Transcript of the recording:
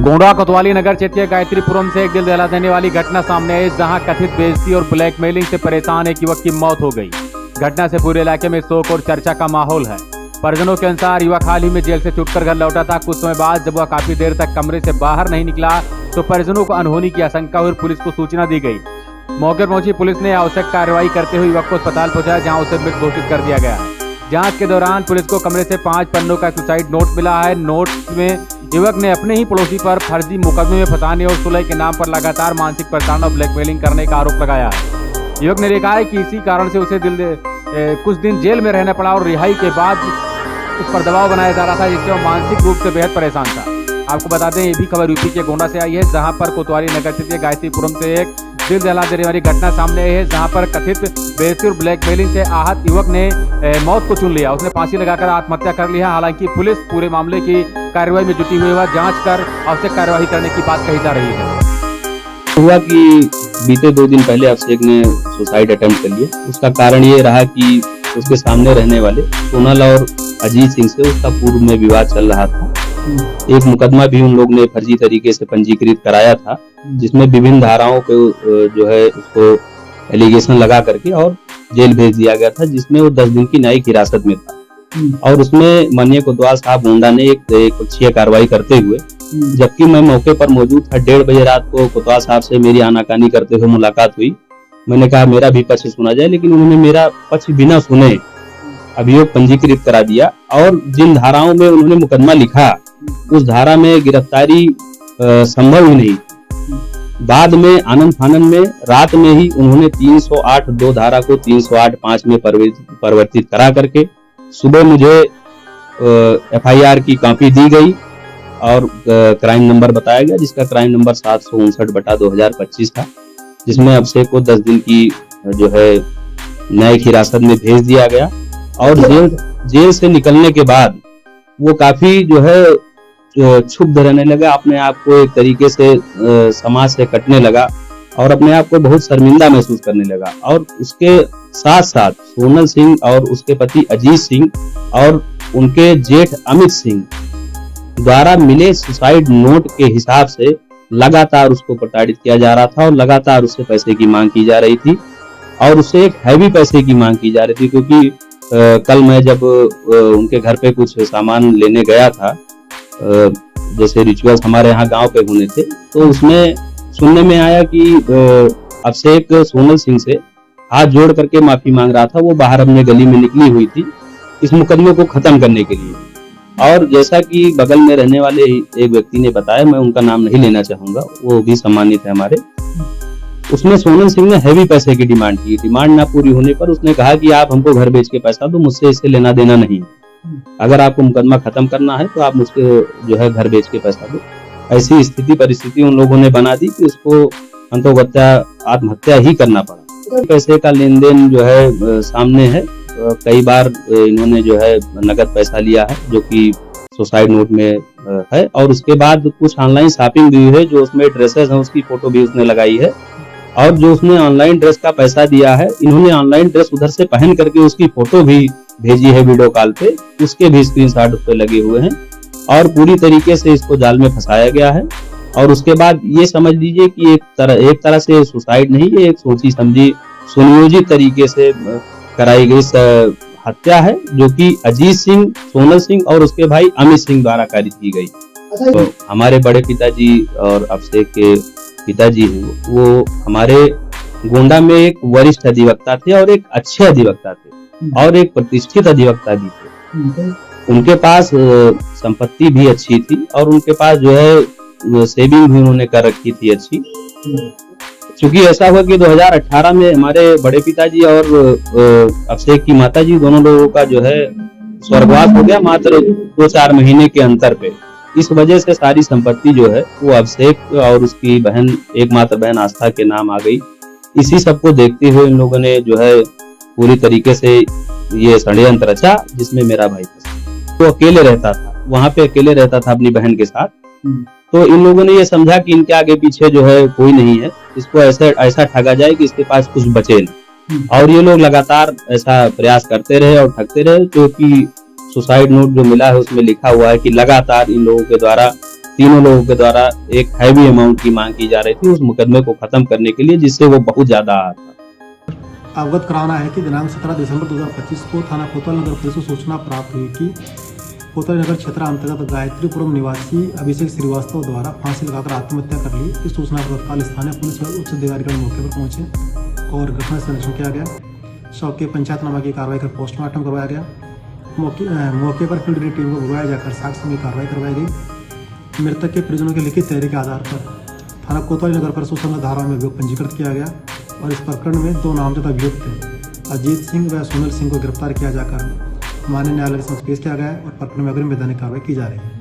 गोंडा कोतवाली नगर क्षेत्र के गायत्रीपुरम से एक दिल दहला देने वाली घटना सामने आई, जहां कथित बेइज्जती और ब्लैकमेलिंग से परेशान एक युवक की मौत हो गई। घटना से पूरे इलाके में शोक और चर्चा का माहौल है। परिजनों के अनुसार युवक हाल ही में जेल से छूटकर घर लौटा था। कुछ समय बाद जब वह काफी देर तक कमरे से बाहर नहीं निकला तो परिजनों को अनहोनी की आशंका हुई और पुलिस को सूचना दी गई। मौके पर पहुंची पुलिस ने आवश्यक कार्रवाई करते हुए युवक को अस्पताल पहुंचाया, जहां उसे मृत घोषित कर दिया गया है। जांच के दौरान पुलिस को कमरे से 5 पन्नों का सुसाइड नोट मिला है। नोट में युवक ने अपने ही पड़ोसी पर फर्जी मुकदमे में फंसाने और सुलह के नाम पर लगातार मानसिक परेशान और ब्लैकमेलिंग करने का आरोप लगाया है। युवक ने लिखा है कि इसी कारण से उसे कुछ दिन जेल में रहना पड़ा और रिहाई के बाद उस पर दबाव बनाया जा रहा था, जिससे वह मानसिक रूप से बेहद परेशान था। आपको बता दें, ये भी खबर यूपी के गोंडा से आई है, जहां पर कोतवाली नगर क्षेत्र के गायत्रीपुरम से एक दिल दहला देने वाली घटना सामने आई है, जहां पर कथित बेइज्जती और ब्लैकमेलिंग से आहत युवक ने मौत को चुन लिया। उसने फांसी लगाकर आत्महत्या कर लिया। हालांकि पुलिस पूरे मामले की कार्रवाई में जुटी हुई है, जांच कर आवश्यक कार्रवाई करने की बात कही जा रही है। हुआ कि बीते 2 दिन पहले अभिषेक ने सुसाइड अटेम्प्ट कर लिया। उसका कारण ये रहा कि उसके सामने रहने वाले सोनल और अजीत सिंह से उसका पूर्व में विवाद चल रहा था। एक मुकदमा भी उन लोग ने फर्जी तरीके से पंजीकृत कराया था, जिसमें विभिन्न धाराओं पे जो है उसको एलिगेशन लगा करके और जेल भेज दिया गया था, जिसमें वो 10 दिन की न्यायिक हिरासत में था। और उसमें माननीय कोतवाल साहब गोंडा ने एक पक्षीय कार्रवाई करते हुए, जबकि मैं मौके पर मौजूद था, 1:30 बजे रात को कोतवाल साहब से मेरी आनाकानी करते हुए मुलाकात हुई। मैंने कहा मेरा भी पक्ष सुना जाए, लेकिन उन्होंने मेरा पक्ष बिना सुने अभियोग पंजीकृत करा दिया। और जिन धाराओं में उन्होंने मुकदमा लिखा, उस धारा में गिरफ्तारी संभव ही नहीं। बाद में आनंद फानन में रात में ही उन्होंने 308(2) धारा को 308(5) में परिवर्तित करा करके सुबह मुझे FIR की कॉपी दी गई और क्राइम नंबर बताया गया, जिसका क्राइम नंबर 759/2025 था, जिसमें अभिषेक को 10 दिन की जो है न्यायिक हिरासत में भेज दिया गया। और जेल से निकलने के बाद वो काफी जो है क्षुब्ध रहने लगा, अपने आप को एक तरीके से समाज से कटने लगा और अपने आप को बहुत शर्मिंदा महसूस करने लगा। और उसके साथ साथ सोनल सिंह और उसके पति अजीत सिंह और उनके जेठ अमित सिंह द्वारा मिले सुसाइड नोट के हिसाब से लगातार उसको प्रताड़ित किया जा रहा था और लगातार उससे पैसे की मांग की जा रही थी और उससे एक हैवी पैसे की मांग की जा रही थी। क्योंकि कल मैं जब उनके घर पे कुछ सामान लेने गया था, जैसे रिचुअल्स हमारे यहाँ गांव पे होने थे, तो उसमें सुनने में आया कि अभिषेक सोनल सिंह से हाथ जोड़ करके माफी मांग रहा था। वो बाहर अपने गली में निकली हुई थी इस मुकदमे को खत्म करने के लिए। और जैसा कि बगल में रहने वाले एक व्यक्ति ने बताया, मैं उनका नाम नहीं लेना चाहूंगा, वो भी सम्मानित है हमारे, उसमें सोनल सिंह ने हैवी पैसे की डिमांड की। डिमांड ना पूरी होने पर उसने कहा कि आप हमको घर बेच के पैसा दो, मुझसे इससे लेना देना नहीं, अगर आपको मुकदमा खत्म करना है तो आप मुझसे जो है घर बेच के पैसा दो। ऐसी स्थिति परिस्थिति उन लोगों ने बना दी कि उसको अंतोगत्या आत्महत्या ही करना पड़ा। पैसे का लेन देन जो है सामने है। कई बार इन्होंने जो है नगद पैसा लिया है, जो कि सुसाइड नोट में है। और उसके बाद कुछ ऑनलाइन शॉपिंग भी हुई है, जो उसमें ड्रेसेस हैं उसकी फोटो भी उसने लगाई है। और जो उसने ऑनलाइन ड्रेस का पैसा दिया है, इन्होंने ऑनलाइन ड्रेस उधर से पहन करके उसकी फोटो भी भेजी है वीडियो कॉल पे, उसके भी स्क्रीनशॉट उस पे लगे हुए हैं। और पूरी तरीके से इसको जाल में फंसाया गया है। और उसके बाद ये समझ लीजिए कि एक तरह से सुसाइड नहीं, ये एक सोची समझी सुनियोजित तरीके से कराई गई हत्या है, जो कि अजीत सिंह, सोनल सिंह और उसके भाई अमित सिंह द्वारा कारित की गई। तो हमारे बड़े पिताजी और अभिषेक के पिताजी वो हमारे गोंडा में एक वरिष्ठ अधिवक्ता थे और एक अच्छे अधिवक्ता थे और एक प्रतिष्ठित अधिवक्ता भी थे। उनके पास संपत्ति भी अच्छी थी और उनके पास जो है सेविंग भी उन्होंने कर रखी थी अच्छी। क्योंकि ऐसा हुआ कि 2018 में हमारे बड़े पिताजी और अभिषेक की माताजी दोनों लोगों का जो है स्वर्गवास हो गया मात्र 2-4 महीने के अंतर पे। इस वजह से सारी संपत्ति जो है वो अभिषेक और उसकी बहन, एकमात्र बहन आस्था के नाम आ गई। इसी सबको देखते हुए इन लोगों ने जो है पूरी तरीके से ये षड्यंत्र रचा, जिसमें मेरा भाई वो अकेले रहता था, वहां पे अकेले रहता था अपनी बहन के साथ। तो इन लोगों ने ये समझा कि इनके आगे पीछे जो है कोई नहीं है, इसको ऐसा ठगा जाए कि इसके पास कुछ बचे नहीं। और ये लोग लगातार ऐसा प्रयास करते रहे और ठगते रहे, क्योंकि सुसाइड नोट जो मिला है उसमें लिखा हुआ है कि लगातार इन लोगों के द्वारा तीनों लोगों के द्वारा एक हैवी अमाउंट की मांग की जा रही थी उस मुकदमे को खत्म करने के लिए, जिससे वो बहुत ज्यादा आया था। अवगत कराना है कि दिनांक 17 दिसंबर 2025 को थाना कोतवाल नगर पुलिस को सूचना प्राप्त हुई कि कोतवाल नगर क्षेत्र अंतर्गत गायत्रीपुरम निवासी अभिषेक श्रीवास्तव द्वारा फांसी लगाकर आत्महत्या कर ली। इस सूचना पर तत्काल स्थानीय पुलिस और उच्च अधिकारीगण मौके पर पहुंचे और घटना से निरीक्षण किया गया। शव के पंचायतनामा की कार्रवाई कर पोस्टमार्टम करवाया गया। मौके पर फील्ड टीम को बुलाया जाकर साक्ष्य में कार्रवाई करवाई गई। मृतक के परिजनों के लिखित तहरीर के आधार पर थाना कोतवाली नगर पर सुसंगत धारा में अभियोग पंजीकृत किया गया और इस प्रकरण में 2 नामजद अभियुक्त थे अजीत सिंह व सोनल सिंह को गिरफ्तार किया जाकर माननीय न्यायालय के समक्ष पेश किया गया और प्रकरण में अग्रिम वैधानिक कार्रवाई की जा रही है।